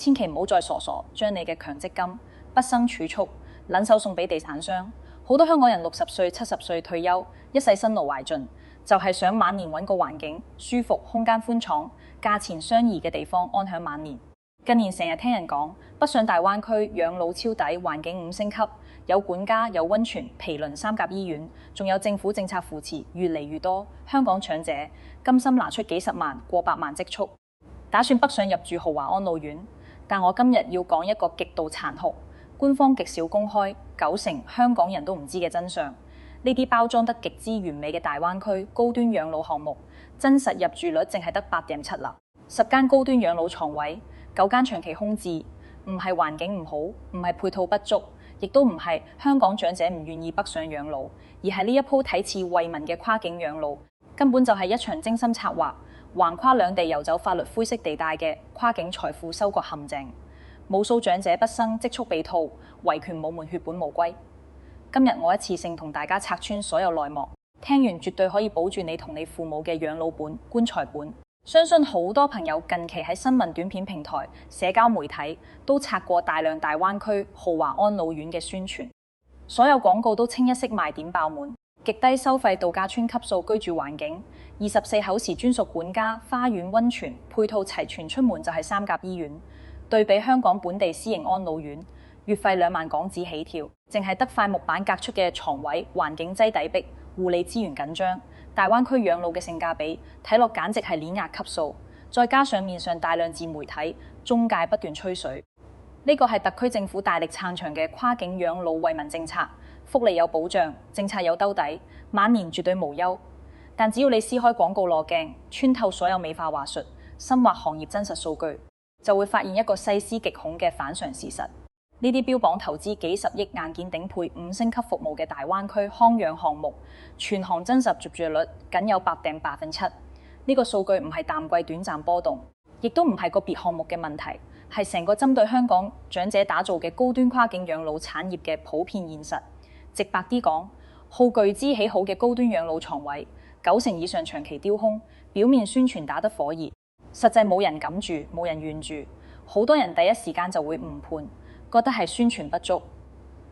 千祈唔好再傻將你嘅強積金、畢生儲蓄撚手送俾地產商。好多香港人60歲、70歲退休，一世辛勞懷盡，就係想晚年揾個環境舒服、空間寬敞、價錢相宜嘅地方安享晚年。近年成日聽人講北上大灣區養老超抵，環境5星級，有管家、有溫泉、毗鄰3甲醫院，仲有政府政策扶持，越嚟越多香港長者甘心拿出幾十萬、過百萬積蓄，打算北上入住豪華安老院。但我今日要講一個極度殘酷、官方極少公開、90%香港人都唔知嘅真相。呢啲包裝得極之完美嘅大灣區高端養老項目，真實入住率淨係得8.7啦，10間高端養老床位，9間長期空置，唔係環境唔好，唔係配套不足，亦都唔係香港長者唔願意北上養老，而係呢一鋪睇似惠民嘅跨境養老，根本就係一場精心策劃、橫跨兩地遊走法律灰色地帶嘅跨境財富收割陷阱。無數長者畢生積蓄被套，維權冇門血本無歸。今日我一次性同大家拆穿所有內幕，聽完絕對可以保住你同你父母嘅養老本、棺材本。相信好多朋友近期喺新聞短片平台、社交媒體都刷過大量大灣區豪華安老院嘅宣傳，所有廣告都清一色賣點爆滿，極低收費度假村級數居住環境，24小時專屬管家、花園溫泉配套齊全，出門就係3甲醫院。對比香港本地私營安老院，月費2萬港紙起跳，淨係得塊木板隔出嘅床位，環境擠底壁，護理資源緊張。大灣區養老嘅性價比睇落簡直係碾壓級數，再加上面上大量自媒體中介不斷吹水，呢個係特區政府大力撐場嘅跨境養老惠民政策，福利有保障，政策有兜底，晚年絕對無憂。但只要你撕開廣告濾鏡，穿透所有美化話術，深挖行業真實數據，就會發現一個細思極恐嘅反常事實。呢啲標榜投資幾十億硬件頂配5星級服務嘅大灣區康養項目，全項真實入住率僅有8.7%。呢個數據唔係淡季短暫波動，亦都唔係個別項目嘅問題，係成個針對香港長者打造嘅高端跨境養老產業嘅普遍現實。直白啲講，耗巨資起好嘅高端養老床位，90%以上長期丟空，表面宣傳打得火熱，實際冇人敢住，冇人願住，好多人第一時間就會誤判，覺得係宣傳不足，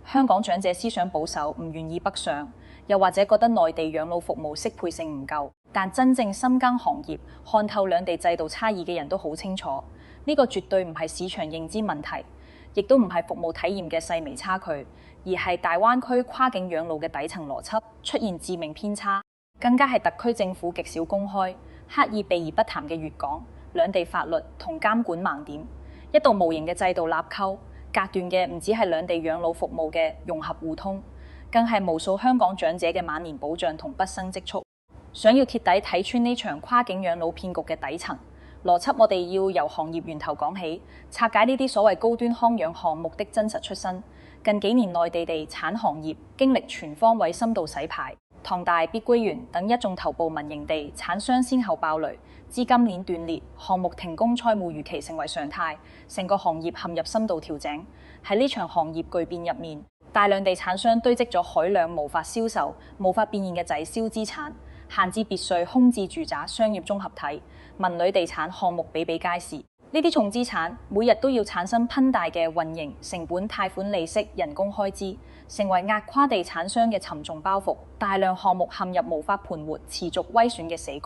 香港長者思想保守，唔願意北上，又或者覺得內地養老服務適配性唔夠。但真正深耕行業、看透兩地制度差異嘅人都好清楚，呢個絕對唔係市場認知問題，亦都唔係服務體驗嘅細微差距，而係大灣區跨境養老嘅底層邏輯出現致命偏差，更加係特區政府極少公開、刻意避而不談嘅粵港兩地法律同監管盲點，一道無形嘅制度納溝。隔斷嘅唔止係兩地養老服務嘅融合互通，更係無數香港長者嘅晚年保障同畢生積蓄。想要徹底睇穿呢場跨境養老騙局嘅底層邏輯，我哋要由行業源頭講起，拆解呢啲所謂高端康養項目的真實出身。近幾年內地地產行業經歷全方位深度洗牌，唐大、碧桂園等一眾頭部民營地產商先後爆雷，資金鏈斷裂，項目停工債務逾期成為常態，成個行業陷入深度調整。喺呢場行業巨變入面，大量地產商堆積咗海量無法銷售、無法變現嘅滯銷資產，閒置別墅、空置住宅、商業綜合體、文旅地產項目比比皆是。呢啲重資產每日都要產生噴大嘅運營成本、貸款利息、人工開支，成為壓垮地產商嘅沉重包袱。大量項目陷入無法盤活、持續威損嘅死局。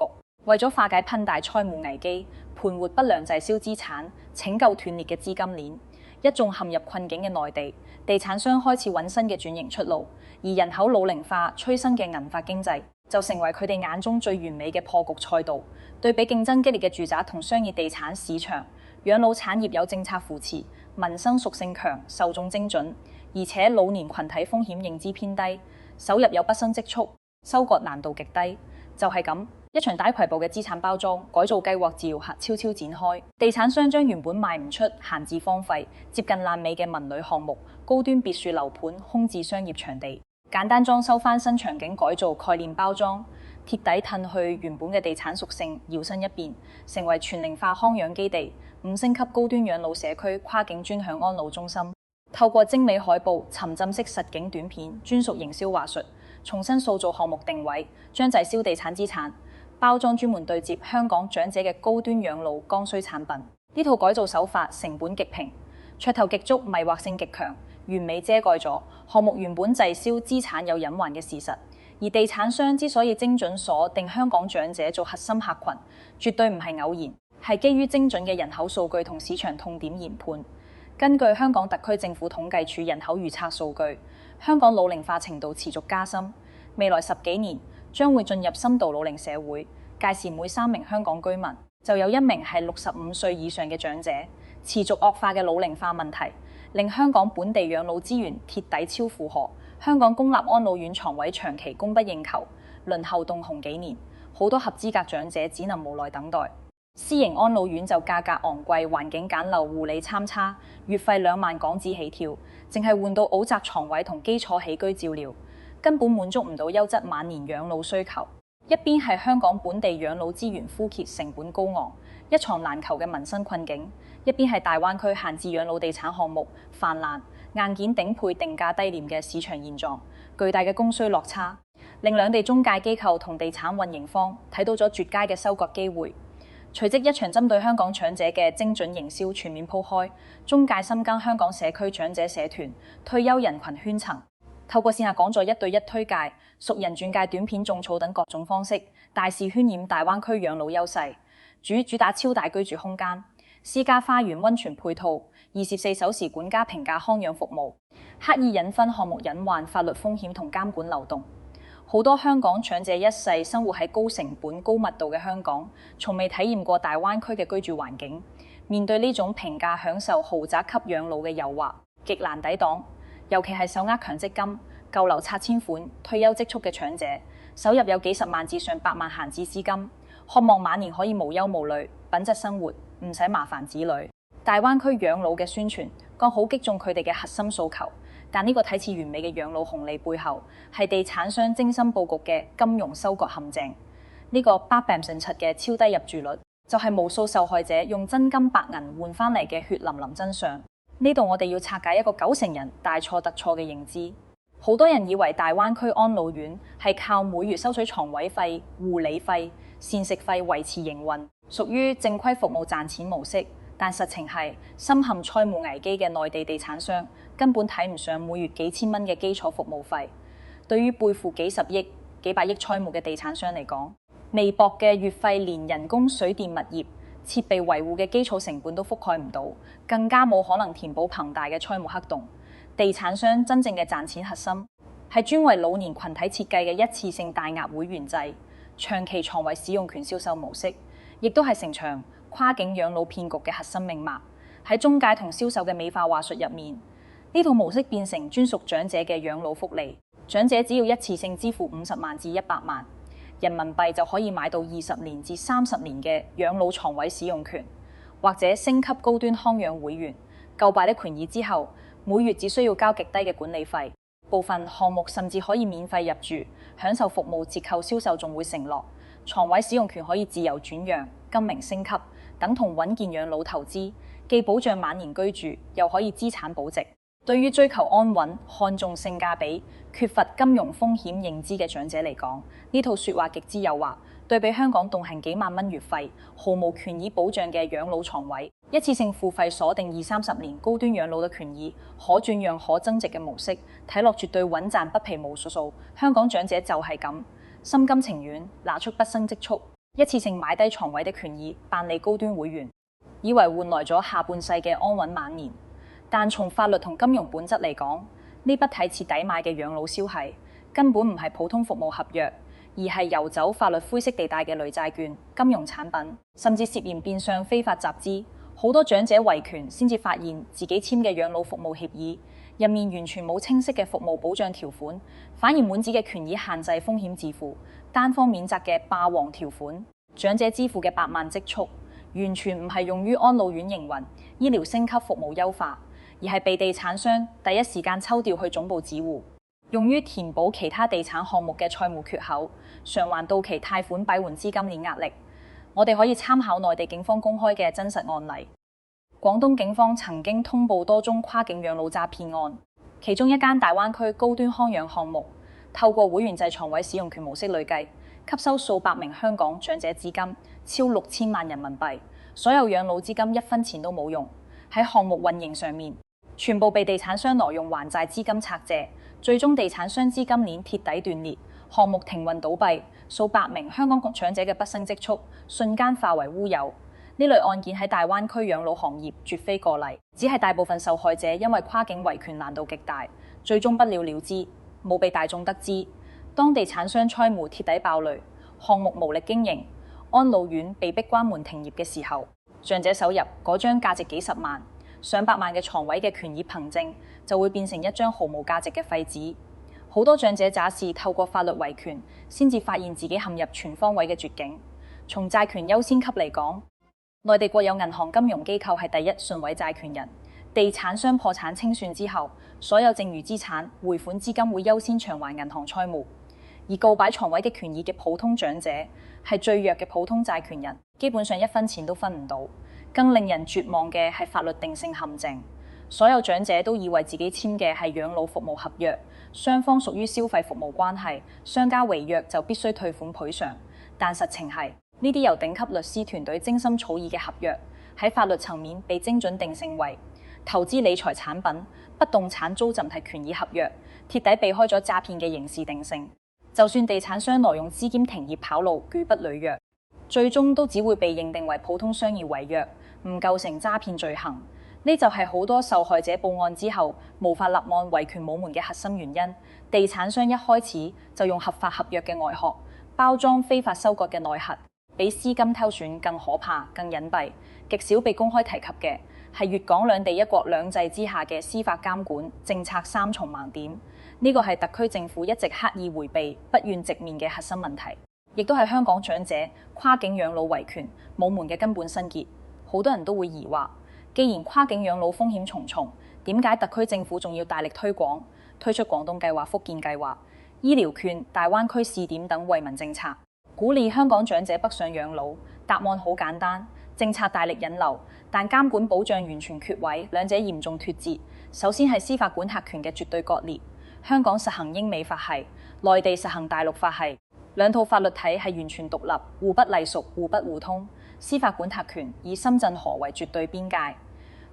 為咗化解噴大債務危機、盤活不良滯銷資產、拯救斷裂嘅資金鏈，一眾陷入困境嘅內地地產商開始揾新嘅轉型出路，而人口老齡化催生嘅銀髮經濟就成為佢哋眼中最完美嘅破局賽道。對比競爭激烈嘅住宅同商業地產市場，養老產業有政策扶持，民生屬性強，受眾精準，而且老年群體風險認知偏低，收入有畢生積蓄，收割難度極低。就係咁，一場大規模嘅資產包裝改造計劃自悄悄展開。地產商將原本賣唔出、閒置荒廢、接近爛尾嘅文旅項目、高端別墅樓盤、空置商業場地，簡單裝修翻新場景改造概念包裝，貼底褪去原本嘅地產屬性，搖身一變成為全齡化康養基地、5星級高端養老社區、跨境專享安老中心。透過精美海報、沉浸式實景短片、專屬營銷話術，重新塑造項目定位，將滯銷地產資產包裝專門對接香港長者嘅高端養老剛需產品。呢套改造手法成本極平，噱頭極足，迷惑性極強，完美遮蓋咗項目原本滯銷、資產有隱患嘅事實。而地產商之所以精準鎖定香港長者做核心客群，絕對唔係偶然，係基於精準嘅人口數據同市場痛點研判。根據香港特區政府統計處人口預測數據，香港老齡化程度持續加深，未來10幾年將會進入深度老齡社會，屆時每3名香港居民就有1名係65歲以上嘅長者。持續惡化嘅老齡化問題，令香港本地養老資源鐵底超負荷，香港公立安老院床位長期供不應求，輪候凍紅幾年，好多合資格長者只能無奈等待。私營安老院就價格昂貴，環境簡陋，護理參差，月費2萬港紙起跳，淨係換到澳宅床位同基礎起居照料，根本滿足唔到優質晚年養老需求。一邊係香港本地養老資源枯竭，成本高昂，一床難求嘅民生困境；一邊係大灣區閒置養老地產項目泛濫，硬件頂配、定價低廉嘅市場現狀，巨大嘅供需落差，令兩地中介機構同地產運營方睇到咗絕佳嘅收割機會。隨即一場針對香港長者嘅精準營銷全面鋪開，中介深耕香港社區長者社團、退休人群圈層，透過線下講座1對1推介、熟人轉介短片種草等各種方式，大肆渲染大灣區養老優勢，主打超大居住空間、私家花園溫泉配套、24小時管家平價康養服務，刻意隱分項目隱患、法律風險同監管漏洞。好多香港長者一世生活喺高成本、高密度嘅香港，從未體驗過大灣區嘅居住環境。面對呢種平價享受豪宅級養老嘅誘惑，極難抵擋。尤其係手握強積金、舊樓拆遷款、退休積蓄嘅長者，手入有幾十萬至上百萬閒置資金，渴望晚年可以無憂無慮、品質生活，唔使麻煩子女。大灣區養老嘅宣傳，剛好擊中佢哋嘅核心訴求。但呢個睇似完美嘅養老紅利背後，係地產商精心佈局嘅金融收割陷阱。呢個8%嘅超低入住率，就係無數受害者用真金白銀換翻嚟嘅血淋淋真相。呢度我哋要拆解一個90%人大錯特錯嘅認知。好多人以為大灣區安老院係靠每月收取床位費、護理費、膳食費維持營運，屬於正規服務賺錢模式。但實情係深陷債務危機嘅內地地產商根本睇唔上每月幾千蚊嘅基礎服務費。對於背負幾十億、幾百億債務嘅地產商嚟講，微薄嘅月費連人工、水電、物業、設備維護嘅基礎成本都覆蓋唔到，更加冇可能填補龐大嘅債務黑洞。地產商真正嘅賺錢核心係專為老年群體設計嘅一次性大額會員制、長期床位使用權銷售模式，亦都係成場跨境養老騙局嘅核心命脈。喺中介同銷售嘅美化話術入面，呢套模式變成專屬長者嘅養老福利。長者只要一次性支付50萬至100萬人民幣，就可以買到20年至30年嘅養老床位使用權，或者升級高端康養會員，購買的權益之後，每月只需要交極低嘅管理費，部分項目甚至可以免費入住，享受服務折扣。銷售仲會承諾床位使用權可以自由轉讓、更名升級，等同穩健養老投資，既保障晚年居住，又可以資產保值。對於追求安穩、看重性價比、缺乏金融風險認知嘅長者嚟講，呢套説話極之誘惑。對比香港動行幾萬蚊月費、毫無權益保障嘅養老床位，一次性付費鎖定20-30年高端養老嘅權益，可轉讓可增值嘅模式，睇落絕對穩賺不皮無數。香港長者就係咁，心甘情願拿出畢生積蓄，一次性買低床位的權益，辦理高端會員，以為換來咗下半世嘅安穩晚年。但從法律同金融本質嚟講，呢筆睇似抵買嘅養老消費，根本唔係普通服務合約，而係遊走法律灰色地帶嘅類債券、金融產品，甚至涉嫌變相非法集資。好多長者維權先至發現自己簽嘅養老服務協議入面完全冇清晰嘅服務保障條款，反而滿紙嘅權益限制風險自負、單方免責嘅霸王條款。長者支付嘅百萬積蓄，完全唔係用於安老院營運、醫療升級、服務優化，而係被地產商第一時間抽調去總部支付，用於填補其他地產項目嘅債務缺口，償還到期貸款，擺緩資金鏈壓力。我哋可以參考內地警方公開嘅真實案例。廣東警方曾經通報多宗跨境養老詐騙案，其中一間大灣區高端康養項目，透過會員制床位使用權模式累計吸收數百名香港長者資金超6000萬人民幣，所有養老資金1分錢都冇用，喺項目運營上面，全部被地產商挪用還債資金拆借，最終地產商資金鏈鐵底斷裂，項目停運倒閉，數百名香港長者嘅畢生積蓄瞬間化為烏有。呢類案件喺大灣區養老行業絕非個例，只係大部分受害者因為跨境維權難度極大，最終不了了之，冇被大眾得知。當地產商猜疑鐵底爆雷，項目無力經營，安老院被逼關門停業嘅時候，長者手入嗰張價值幾十萬、上百萬嘅床位嘅權益憑證就會變成一張毫無價值嘅廢紙。好多長者假使透過法律維權，先至發現自己陷入全方位嘅絕境。從債權優先級嚟講，內地國有銀行金融機構係第一順位債權人，地產商破產清算之後，所有剩餘資產回款資金會優先償還銀行債務。而告擺床位嘅權益嘅普通長者係最弱嘅普通債權人，基本上1分錢都分唔到。更令人絕望嘅係法律定性陷阱，所有長者都以為自己簽嘅係養老服務合約，雙方屬於消費服務關係，商家違約就必須退款賠償。但實情係呢啲由頂級律師團隊精心草擬嘅合約，喺法律層面被精準定性為投資理財產品、不動產租賃係權益合約，徹底避開咗詐騙嘅刑事定性。就算地產商挪用資金停業跑路，拒不履約，最終都只會被認定為普通商業違約，唔構成詐騙罪行。呢就係好多受害者報案之後無法立案維權冇門嘅核心原因。地產商一開始就用合法合約嘅外殼包裝非法收割嘅內核，比私金偷選更可怕、更隱蔽。極少被公開提及嘅係粵港兩地一國兩制之下嘅司法監管政策3重盲點。呢個係特區政府一直刻意迴避、不願直面嘅核心問題，亦都係香港長者跨境養老維權冇門嘅根本心結。好多人都會疑惑，既然跨境養老風險重重，點解特區政府仲要大力推廣，推出廣東計劃、福建計劃、醫療券、大灣區試點等惠民政策，鼓勵香港長者北上養老？答案好簡單，政策大力引流，但監管保障完全缺位，兩者嚴重脫節。首先係司法管轄權嘅絕對割裂。香港實行英美法系，內地實行大陸法系，兩套法律體係完全獨立，互不隸屬，互不互通。司法管轄權以深圳河為絕對邊界。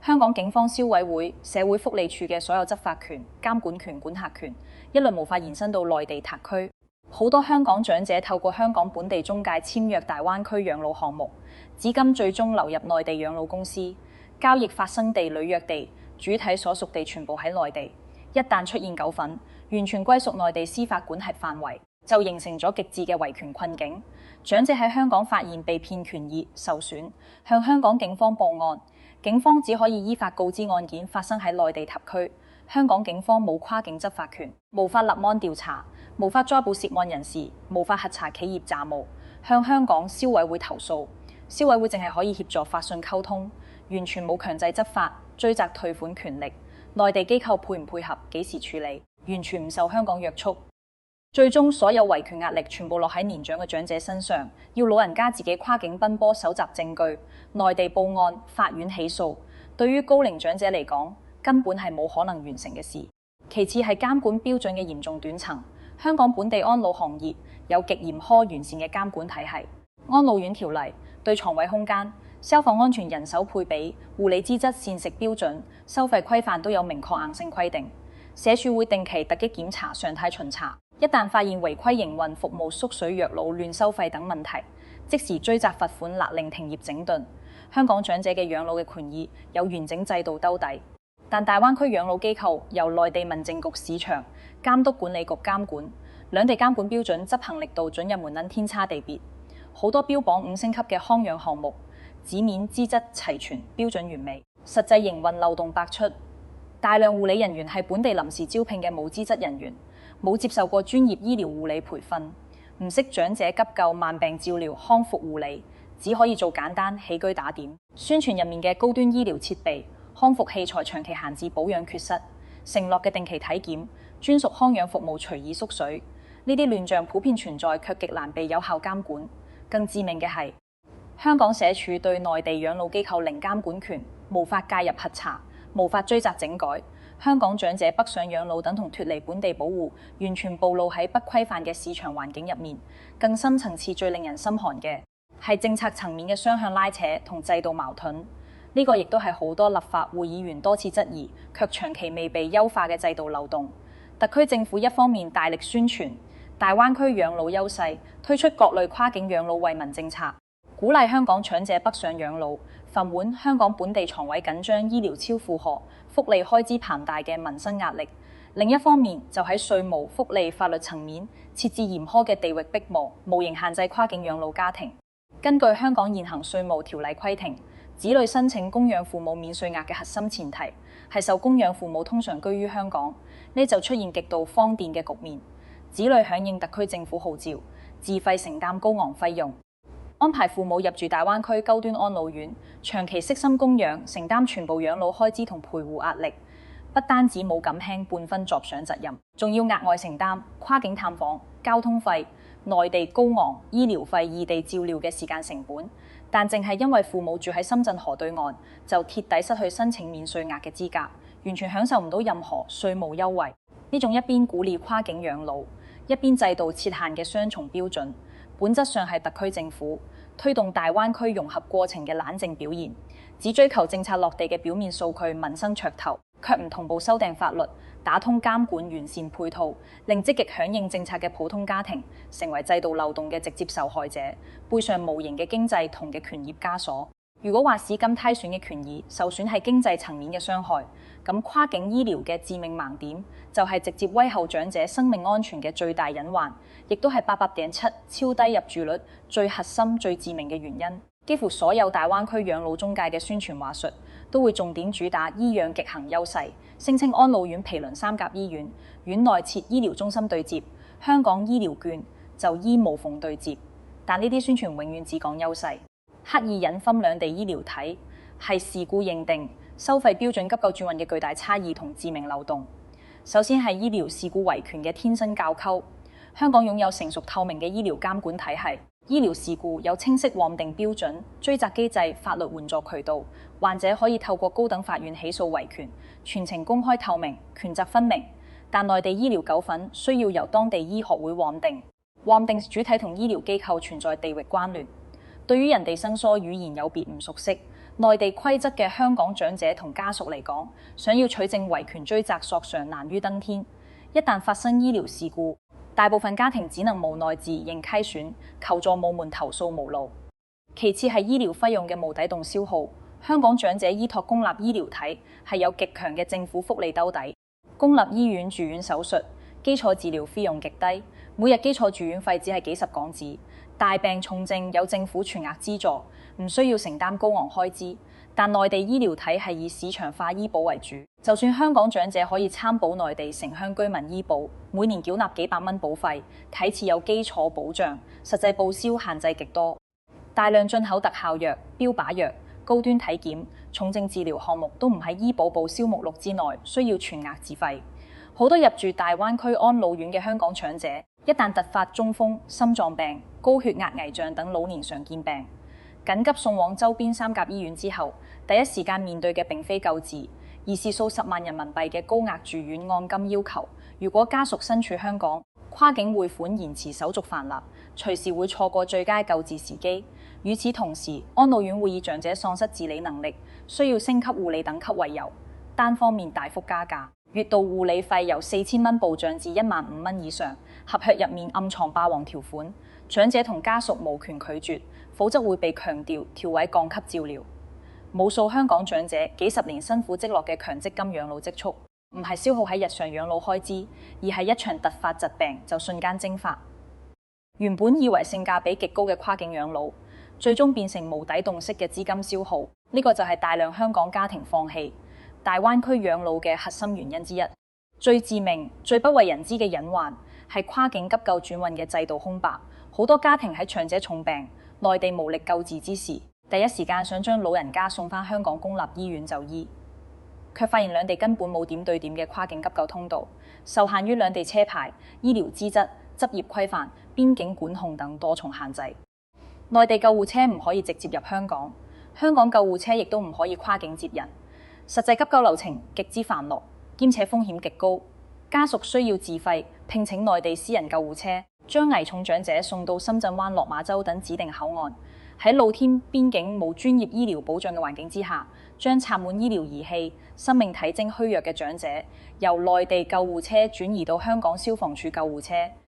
香港警方、消委會、社會福利署嘅所有執法權、監管權、管轄權，一律無法延伸到內地特區。好多香港長者透過香港本地中介簽約大灣區養老項目，資金最終流入內地養老公司，交易發生地、履約地、主體所屬地全部喺內地。一旦出現糾紛，完全歸屬內地司法管轄範圍，就形成咗極致嘅維權困境。長者喺香港發現被騙權益受損，向香港警方報案，警方只可以依法告知案件發生喺內地特區。香港警方冇跨境執法權，無法立案調查，無法抓捕涉案人士，無法核查企業債務，向香港消委會投訴。消委會淨係可以協助發信溝通，完全冇強制執法、追責退款權力。內地機構配唔配合、幾時處理，完全唔受香港約束。最終所有維權壓力全部落喺年長嘅長者身上，要老人家自己跨境奔波搜集證據，內地報案、法院起訴，對於高齡長者嚟講，根本係冇可能完成嘅事。其次係監管標準嘅嚴重斷層。香港本地安老行業有極嚴苛完善嘅監管體系，安老院條例對床位空間、消防安全、人手配比、護理資質、膳食標準、收費規範都有明確硬性規定。社署會定期突擊檢查、常態巡查，一旦發現違規營運、服務縮水虐老、亂收費等問題，即時追責罰款、勒令停業整頓。香港長者嘅養老嘅權益有完整制度兜底，但大灣區養老機構由內地民政局市場監督管理局監管，兩地監管標準、執行力度、准入門檻天差地別。好多標榜5星級嘅康養項目，紙面資質齊全、標準完美，實際營運漏洞百出。大量護理人員係本地臨時招聘嘅冇資質人員，冇接受過專業醫療護理培訓，唔識長者急救、慢病照料、康復護理，只可以做簡單起居打點。宣傳入面嘅高端醫療設備、康復器材長期閒置保養缺失，承諾嘅定期體檢、專屬康養服務隨意縮水，呢啲亂象普遍存在，卻極難被有效監管。更致命嘅係，香港社署對內地養老機構零監管權，無法介入核查，無法追責整改。香港長者北上養老等同脫離本地保護，完全暴露喺不規範嘅市場環境入面。更深層次、最令人心寒嘅係政策層面嘅雙向拉扯同制度矛盾。呢個亦都係好多立法會議員多次質疑，卻長期未被優化嘅制度漏洞。特區政府一方面大力宣傳大灣區養老優勢，推出各類跨境養老惠民政策，鼓勵香港長者北上養老，罰緩香港本地床位緊張、醫療超負荷、福利開支龐大嘅民生壓力。另一方面，就喺稅務、福利、法律層面設置嚴苛嘅地域逼膜，無形限制跨境養老家庭。根據香港現行稅務條例規定，子女申請供養父母免稅額嘅核心前提係受供養父母通常居於香港，呢就出現極度荒誕嘅局面。子女響應特區政府號召，自費承擔高昂費用，安排父母入住大灣區高端安老院，長期悉心供養，承擔全部養老開支同陪護壓力。不單止冇減輕半分作上責任，仲要額外承擔跨境探訪、交通費、內地高昂醫療費、異地照料嘅時間成本。但淨係因為父母住喺深圳河對岸，就徹底失去申請免稅額嘅資格，完全享受唔到任何稅務優惠。呢種一邊鼓勵跨境養老，一邊制度設限嘅雙重標準，本質上係特區政府推動大灣區融合過程嘅冷靜表現，只追求政策落地嘅表面數據、民生噱頭，卻唔同步修訂法律，打通監管、完善配套，令積極響應政策嘅普通家庭成為制度漏洞嘅直接受害者，背上無形嘅經濟同嘅權業枷鎖。如果話市金胎損嘅權益受損係經濟層面嘅傷害，咁跨境醫療嘅致命盲點就係直接威嚇長者生命安全嘅最大隱患，亦都係88.7超低入住率最核心、最致命嘅原因。幾乎所有大灣區養老中介嘅宣傳話術都會重點主打醫養極行優勢，聲稱安老院毗鄰三甲醫院，院內設醫療中心對接，香港醫療券就醫無縫對接。但呢啲宣傳永遠只講優勢，刻意引分兩地醫療體，係事故認定、收費標準急救轉運嘅巨大差異同致命漏洞。首先係醫療事故維權嘅天生教溝，香港擁有成熟透明嘅醫療監管體系。醫療事故有清晰劃定標準、追責機制、法律援助渠道，患者可以透過高等法院起訴維權，全程公開透明，權責分明。但內地醫療糾紛需要由當地醫學會劃定，劃定主體同醫療機構存在地域關聯。對於人哋生疏、語言有別唔熟悉、內地規則嘅香港長者同家屬嚟講，想要取證維權追責索償難於登天。一旦發生醫療事故，大部分家庭只能無奈自認虧損，求助無門，投訴無路。其次係醫療費用嘅無底洞消耗。香港長者依託公立醫療體係有極強嘅政府福利兜底。公立醫院住院手術、基礎治療費用極低，每日基礎住院費只係幾十港紙。大病重症有政府全額資助，唔需要承擔高昂開支。但內地醫療體係以市場化醫保為主，就算香港長者可以參保內地城鄉居民醫保，每年繳納幾百蚊保費，睇似有基礎保障，實際報銷限制極多。大量進口特效藥、標靶藥、高端體檢、重症治療項目都唔喺醫保報銷目錄之內，需要全額自費。好多入住大灣區安老院嘅香港長者，一旦突發中風、心臟病、高血壓、危障等老年常見病，緊急送往周邊三甲醫院之後，第一時間面對嘅並非救治，而是數十萬人民幣嘅高額住院按金要求。如果家屬身處香港，跨境匯款延遲手續繁雜，隨時會錯過最佳救治時機。與此同時，安老院會以長者喪失自理能力、需要升級護理等級為由，單方面大幅加價，月度護理費由4000蚊暴漲至15000蚊以上，合約入面暗藏霸王條款，長者同家屬無權拒絕，否則會被強調調位降級照料。無數香港長者幾十年辛苦積落嘅強積金養老積蓄，唔係消耗喺日常養老開支，而係一場突發疾病就瞬間蒸發。原本以為性價比極高嘅跨境養老，最終變成無底洞式嘅資金消耗。呢個就係大量香港家庭放棄大灣區養老嘅核心原因之一。最致命、最不為人知嘅隱患係跨境急救轉運嘅制度空白。好多家庭喺長者重病、內地無力救治之時，第一時間想將老人家送返香港公立醫院就醫，卻發現兩地根本冇點對點嘅跨境急救通道，受限於兩地車牌、醫療資質、執業規範、邊境管控等多重限制。內地救護車唔可以直接入香港，香港救護車亦都唔可以跨境接人，實際急救流程極之繁複，兼且風險極高。家屬需要自費聘請內地私人救護車，將危重長者送到深圳灣、落馬洲等指定口岸，喺露天邊境冇專業醫療保障嘅環境之下，將插滿醫療儀器、生命體徵虛弱嘅長者由內地救護車轉移到香港消防處救護車，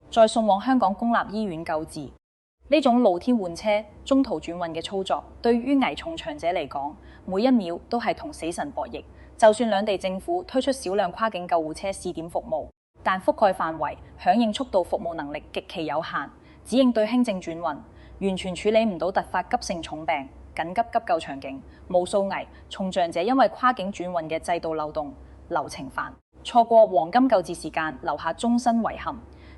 再送往香港公立醫院救治。呢種露天換車、中途轉運嘅操作，對於危重長者嚟講，每一秒都係同死神博弈。就算兩地政府推出少量跨境救護車試點服務，但覆蓋範圍、響應速度、服務能力極其有限，只應對輕症轉運，完全處理唔到突發急性重病、緊急急救場景。無數危重長者因為跨境轉運嘅制度漏洞、流程繁，錯過黃金救治時間，留下終身遺憾。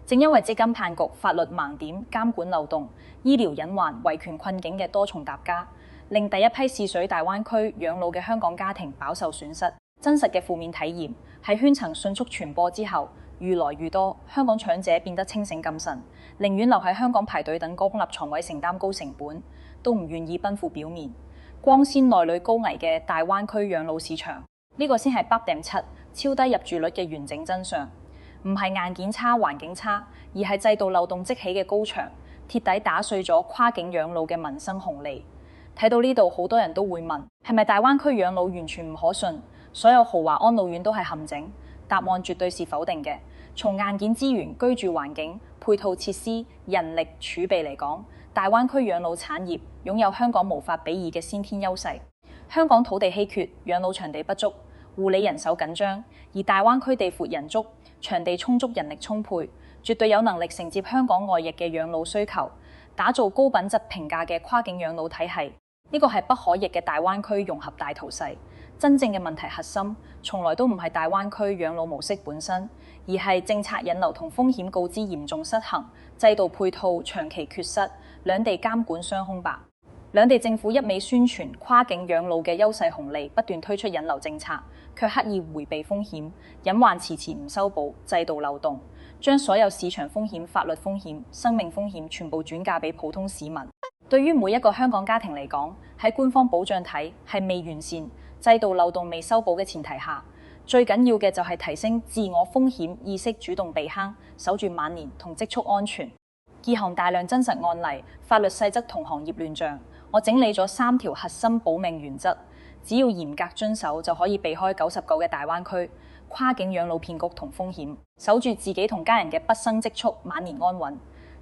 正因為積金盼局、法律盲點、監管漏洞、醫療隱患、維權困境嘅多重疊加，令第一批試水大灣區養老嘅香港家庭飽受損失。真實嘅負面體驗喺圈層迅速傳播之後，愈來愈多香港長者變得清醒謹慎，寧願留喺香港排隊等公立床位承擔高成本，都唔願意奔赴表面光鮮內裏高危嘅大灣區養老市場。呢個先係8.7超低入住率嘅完整真相。唔係硬件差、環境差，而係制度漏洞積起嘅高牆，鐵底打碎咗跨境養老嘅民生紅利。睇到呢度，好多人都會問：係咪大灣區養老完全唔可信？所有豪華安老院都係陷阱？答案絕對是否定嘅。從硬件資源、居住環境、配套設施、人力儲備嚟講，大灣區養老產業擁有香港無法比擬嘅先天優勢。香港土地稀缺，養老場地不足，護理人手緊張，而大灣區地闊人足，場地充足，人力充沛，絕對有能力承接香港外溢嘅養老需求，打造高品質平價嘅跨境養老體系。呢個係不可逆嘅大灣區融合大圖勢。真正嘅問題核心，從來都唔係大灣區養老模式本身，而係政策引流同風險告知嚴重失衡，制度配套長期缺失，兩地監管雙空白。兩地政府一味宣傳跨境養老嘅優勢紅利，不斷推出引流政策，卻刻意迴避風險，隱患遲遲唔修補，制度漏洞，將所有市場風險、法律風險、生命風險全部轉嫁俾普通市民。對於每一個香港家庭嚟講，喺官方保障睇係未完善、制度漏洞未修補嘅前提下，最緊要嘅就係提升自我風險意識，主動避坑，守住晚年同積蓄安全。以下大量真實案例、法律細則同行業亂象，我整理咗3條核心保命原則，只要嚴格遵守就可以避開99嘅大灣區跨境養老騙局同風險，守住自己同家人嘅畢生積蓄，晚年安穩。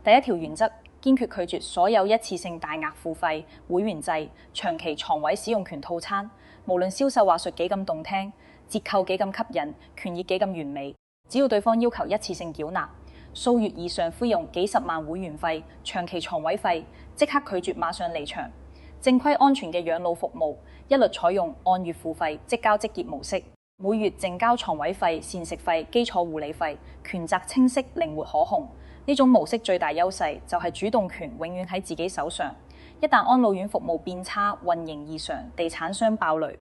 第一條原則，堅決拒絕所有一次性大額付費、會員制、長期床位使用權套餐，無論銷售話術幾咁動聽，折扣幾咁吸引，權益幾咁完美，只要對方要求一次性繳納數月以上費用幾十萬會員費、長期床位費，即刻拒絕馬上離場。正規安全嘅養老服務，一律採用按月付費、即交即結模式，每月淨交床位費、膳食費、基礎護理費，權責清晰、靈活可控。呢種模式最大優勢就係主動權永遠喺自己手上。一旦安老院服務變差、運營異常、地產商爆雷，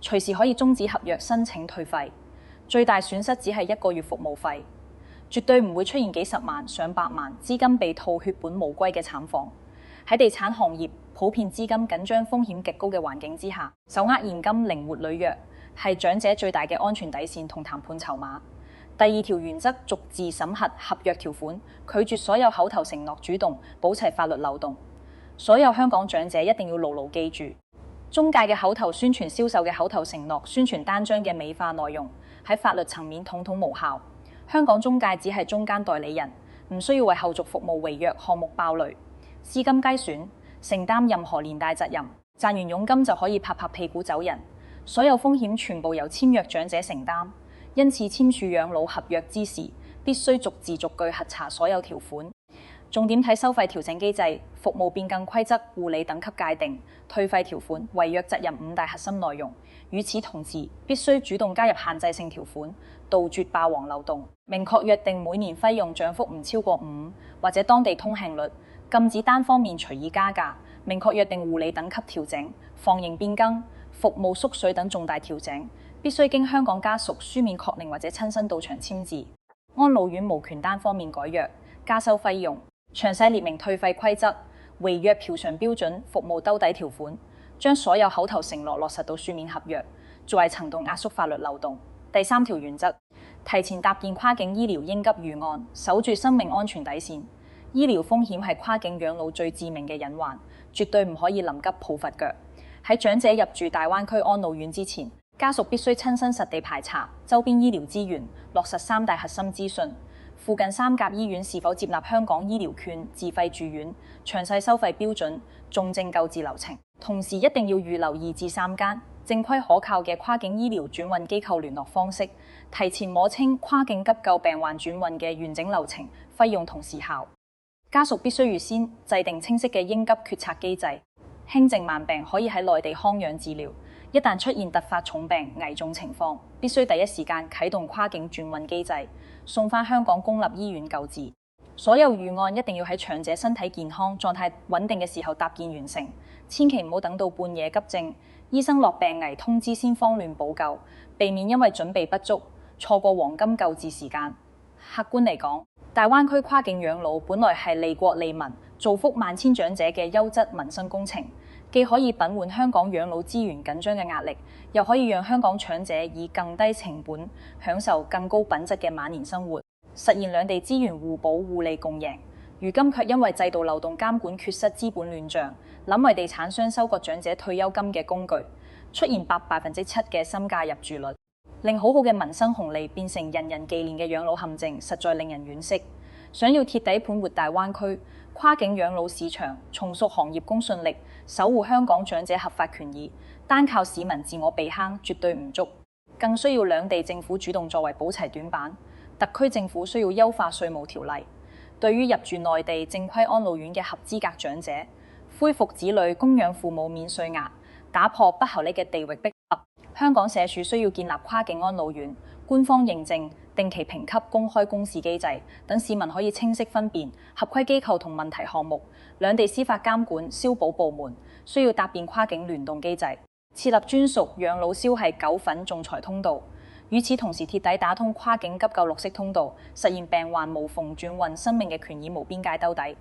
隨時可以終止合約，申請退費。最大損失只係1個月服務費，絕對唔會出現幾十萬、上百萬資金被套血本無歸嘅慘況。喺地產行業普遍資金緊張、風險極高嘅環境之下，手握現金、靈活履約係長者最大嘅安全底線同談判籌碼。第2條原則，逐字審核合約條款，拒絕所有口頭承諾主動，補齊法律漏洞。所有香港長者一定要牢牢記住，中介嘅口頭宣傳、銷售嘅口頭承諾、宣傳單張嘅美化內容，喺法律層面統統無效。香港中介只係中間代理人，唔需要為後續服務違約項目爆雷、資金雞損，承擔任何連帶責任。賺完佣金就可以拍拍屁股走人，所有風險全部由簽約長者承擔。因此簽署養老合約之時，必須逐字逐句核查所有條款，重點睇收費調整機制、服務變更規則、護理等級界定、退費條款、違約責任5大核心內容。與此同時，必須主動加入限制性條款，杜絕霸王漏洞。明確約定每年費用漲幅唔超過5%，或者當地通行率，禁止單方面隨意加價。明確約定護理等級調整、房型變更、服務縮水等重大調整，必須經香港家屬書面確認或者親身到場簽字。安老院無權單方面改約、加收費用，詳細列明退費規則、違約賠償標準、服務兜底條款，將所有口頭承諾落實到書面合約，作為行動壓縮法律漏洞。第3條原則，提前搭建跨境醫療應急預案，守住生命安全底線。醫療風險係跨境養老最致命嘅隱患，絕對唔可以臨急抱佛腳。喺長者入住大灣區安老院之前，家屬必須親身實地排查周邊醫療資源，落實3大核心資訊：附近3甲醫院是否接納香港醫療券自費住院、詳細收費標準、重症救治流程。同時一定要預留2至3間正規可靠嘅跨境醫療轉運機構聯絡方式，提前摸清跨境急救病患轉運嘅完整流程、費用同時效。家屬必須預先制定清晰嘅應急決策機制，輕症慢病可以喺內地康養治療，一旦出現突發重病危重情況，必須第一時間啟動跨境轉運機制，送返香港公立醫院救治。所有預案一定要喺長者身體健康、狀態穩定嘅時候搭建完成，千祈唔好等到半夜急症，醫生落病危通知先慌亂補救，避免因為準備不足錯過黃金救治時間。客觀嚟講，大灣區跨境養老本來係利國利民、造福萬千長者嘅優質民生工程，既可以品換香港養老資源緊張嘅壓力，又可以讓香港長者以更低成本享受更高品質嘅晚年生活，實現兩地資源互補互利共贏。如今卻因為制度漏洞、監管缺失、資本亂象，諗為地產商收割長者退休金嘅工具，出現7%嘅深價入住率，令好好嘅民生紅利變成人人忌廉嘅養老陷阱，實在令人惋惜。想要鐵底盤活大灣區跨境養老市場，重塑行業公信力，守護香港長者合法權益，單靠市民自我避坑絕對唔足，更需要兩地政府主動作為補齊短板。特區政府需要優化稅務條例，對於入住內地正規安老院嘅合資格長者，恢復子女供養父母免稅額，打破不合理嘅地域逼迫。香港社署需要建立跨境安老院官方認證、定期評級、公開公示機制，等市民可以清晰分辨合規機構同問題項目。兩地司法監管、消保部門需要搭建跨境聯動機制，設立專屬養老消系糾紛仲裁通道。與此同時，徹底打通跨境急救綠色通道，實現病患無縫轉運生命嘅權益無邊界兜底。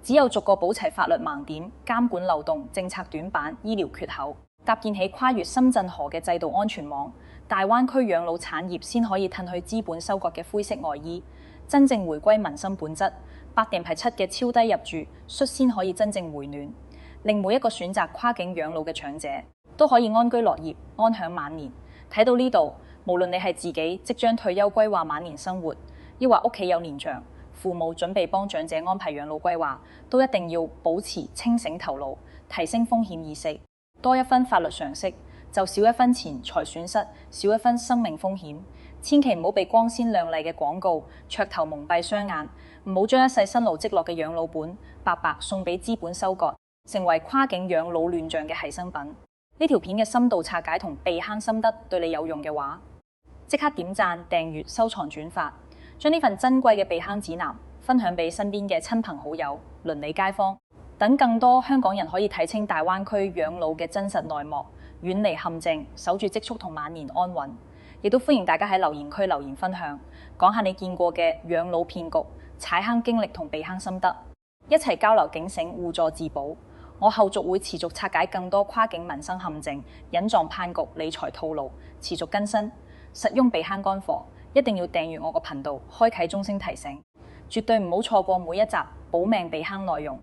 只有逐個補齊法律盲點、監管漏洞、政策短板、醫療缺口，搭建起跨越深圳河嘅制度安全網，大灣區養老產業先可以褪去資本收割嘅灰色外衣，真正回歸民生本質。8.7%嘅超低入住，率先可以真正回暖，令每一個選擇跨境養老嘅長者都可以安居樂業、安享晚年。睇到呢度，無論你係自己即將退休規劃晚年生活，抑或屋企有年長，父母準備幫長者安排養老規劃，都一定要保持清醒頭腦，提升風險意識，多一分法律常識，就少一分錢財損失，少一分生命風險。千祈唔好被光鮮亮麗嘅廣告噱頭蒙蔽雙眼，唔好將一世辛勞積落嘅養老本白白送俾資本收割，成為跨境養老亂象嘅犧牲品。呢條片嘅深度拆解同避坑心得對你有用嘅話，即刻點讚、訂閱、收藏、轉發，將呢份珍貴嘅避坑指南分享俾身邊嘅親朋好友、鄰里街坊，等更多香港人可以睇清大灣區養老嘅真實內幕，遠離陷阱，守住積蓄同晚年安穩。亦都歡迎大家喺留言區留言分享，講下你見過嘅養老騙局、踩坑經歷同避坑心得，一齊交流警醒，互助自保。我後續會持續拆解更多跨境民生陷阱、隱藏騙局、理財套路，持續更新實用避坑乾貨。一定要訂閱我個頻道，開啟鐘聲提醒，絕對唔好錯過每一集保命避坑內容。